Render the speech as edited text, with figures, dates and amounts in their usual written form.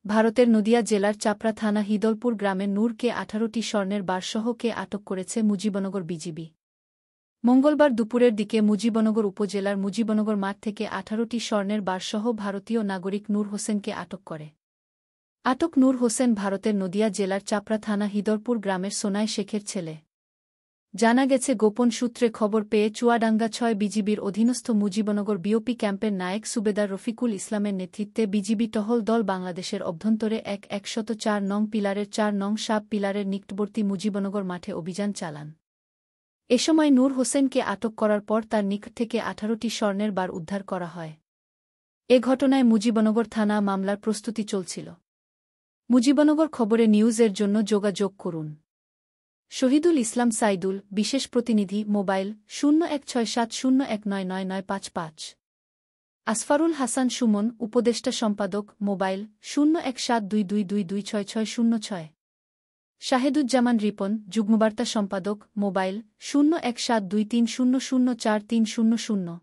ভারতের নদিয়া জেলার চাপড়া থানা হিদলপুর গ্রামের নূরকে 18টি স্বর্ণের বারসহকে আটক করেছে মুজিবনগর বিজিবি। মঙ্গলবার দুপুরের দিকে মুজিবনগর উপজেলার মুজিবনগর মাঠ থেকে 18টি স্বর্ণের বারসহ ভারতীয় নাগরিক নূর হোসেনকে আটক করে। আটক নূর হোসেন ভারতের নদিয়া জেলার চাপড়া থানা হিদলপুর গ্রামের সোনাই শেখের ছেলে। জানা গেছে, গোপন সূত্রে খবর পেয়ে চুয়াডাঙ্গা ৬ বিজিবির অধীনস্থ মুজিবনগর বিওপি ক্যাম্পের নায়েক সুবেদার রফিকুল ইসলামের নেতৃত্বে বিজিবি টহল দল বাংলাদেশের অভ্যন্তরে ১০৪ নং পিলারের ৪ নং সাব পিলারের নিকটবর্তী মুজিবনগর মাঠে অভিযান চালান। এ সময় নূর হোসেনকে আটক করার পর তার নিকট থেকে 18টি স্বর্ণের বার উদ্ধার করা হয়। এ ঘটনায় মুজিবনগর থানা মামলার প্রস্তুতি চলছিল। মুজিবনগর খবরে নিউজের জন্য যোগাযোগ করুন। শহীদুল ইসলাম সাইদুল, বিশেষ প্রতিনিধি, মোবাইল 016701999955। আসফারুল হাসান সুমন, উপদেষ্টা সম্পাদক, মোবাইল 017222266606। শাহেদুজ্জামান রিপন, যুগ্মবার্তা সম্পাদক, মোবাইল 017230043000।